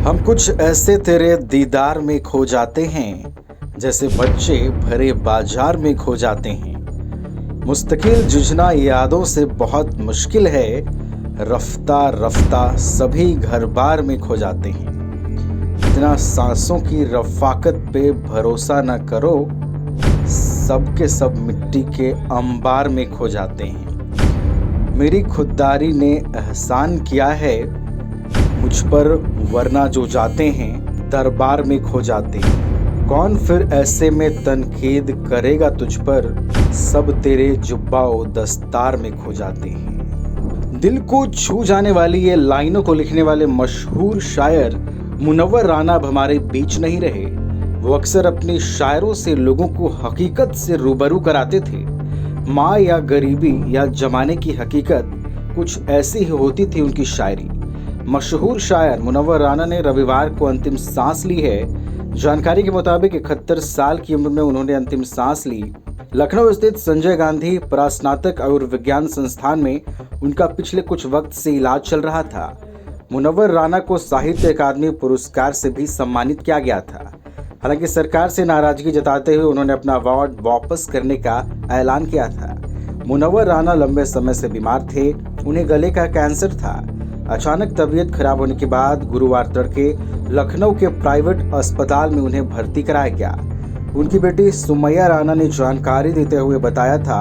हम कुछ ऐसे तेरे दीदार में खो जाते हैं, जैसे बच्चे भरे बाजार में खो जाते हैं। मुस्तकिल जुझना यादों से बहुत मुश्किल है, रफ्ता रफ्ता सभी घर बार में खो जाते हैं। इतना सांसों की रफाकत पे भरोसा न करो, सब के सब मिट्टी के अंबार में खो जाते हैं। मेरी खुददारी ने एहसान किया है मुझ पर, वरना जो जाते हैं दरबार में खो जाते हैं। कौन फिर ऐसे में तनकीद करेगा तुझ पर, सब तेरे जुब्बा व दस्तार में खो जाते हैं। दिल को छू जाने वाली ये लाइनों को लिखने वाले मशहूर शायर मुनव्वर राना अब हमारे बीच नहीं रहे। वो अक्सर अपनी शायरों से लोगों को हकीकत से रूबरू कराते थे। माँ या गरीबी या जमाने की हकीकत, कुछ ऐसी ही होती थी उनकी शायरी। मशहूर शायर मुनव्वर राना ने रविवार को अंतिम सांस ली है। जानकारी के मुताबिक 71 साल की उम्र में उन्होंने अंतिम सांस ली। लखनऊ स्थित संजय गांधी परास्नातक आयुर्विज्ञान संस्थान में उनका पिछले कुछ वक्त से इलाज चल रहा था। मुनव्वर राना को साहित्य अकादमी पुरस्कार से भी सम्मानित किया गया था। हालांकि सरकार से नाराजगी जताते हुए उन्होंने अपना अवार्ड वापस करने का ऐलान किया था। मुनव्वर राना लंबे समय से बीमार थे, उन्हें गले का कैंसर था। अचानक तबीयत खराब होने के बाद गुरुवार तड़के लखनऊ के प्राइवेट अस्पताल में उन्हें भर्ती कराया गया। उनकी बेटी सुमैया राना ने जानकारी देते हुए बताया था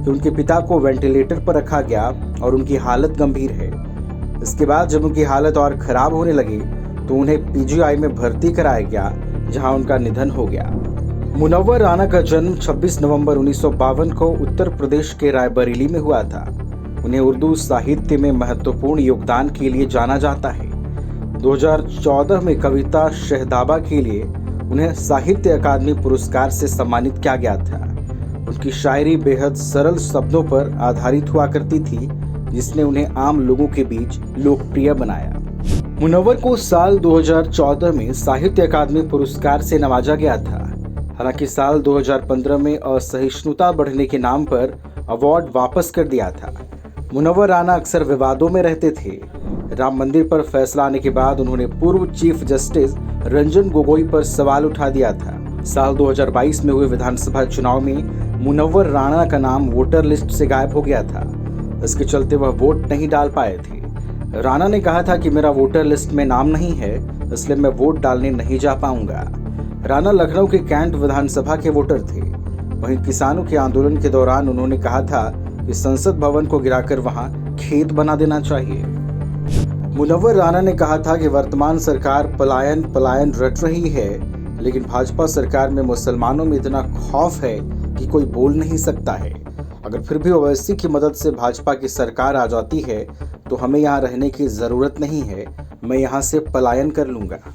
कि उनके पिता को वेंटिलेटर पर रखा गया और उनकी हालत गंभीर है। इसके बाद जब उनकी हालत और खराब होने लगी तो उन्हें पीजीआई में भर्ती कराया गया, जहां उनका निधन हो गया। मुनव्वर राना का जन्म 26 नवंबर 1952 को उत्तर प्रदेश के रायबरेली में हुआ था। उन्हें उर्दू साहित्य में महत्वपूर्ण योगदान के लिए जाना जाता है। 2014 में कविता शहदाबा के लिए उन्हें साहित्य अकादमी पुरस्कार से सम्मानित किया गया था। उनकी शायरी बेहद सरल शब्दों पर आधारित हुआ करती थी, जिसने उन्हें आम लोगों के बीच लोकप्रिय बनाया। मुनव्वर को साल 2014 में साहित्य अकादमी पुरस्कार से नवाजा गया था। हालांकि साल 2015 में असहिष्णुता बढ़ने के नाम पर अवार्ड वापस कर दिया था। मुनव्वर राना अक्सर विवादों में रहते थे। राम मंदिर पर फैसला आने के बाद उन्होंने पूर्व चीफ जस्टिस रंजन गोगोई पर सवाल उठा दिया था। साल 2022 में हुए विधानसभा चुनाव में मुनव्वर राना का नाम वोटर लिस्ट से गायब हो गया था। इसके चलते वह वोट नहीं डाल पाए थे। राना ने कहा था कि मेरा वोटर लिस्ट में नाम नहीं है, इसलिए मैं वोट डालने नहीं जा पाऊंगा। राना लखनऊ के कैंट विधानसभा के वोटर थे। वहीं किसानों के आंदोलन के दौरान उन्होंने कहा था कि संसद भवन को गिराकर वहां खेत बना देना चाहिए। मुनव्वर राना ने कहा था कि वर्तमान सरकार पलायन रट रही है, लेकिन भाजपा सरकार में मुसलमानों में इतना खौफ है कि कोई बोल नहीं सकता है। अगर फिर भी ओवैसी की मदद से भाजपा की सरकार आ जाती है तो हमें यहाँ रहने की जरूरत नहीं है, मैं यहाँ से पलायन कर लूंगा।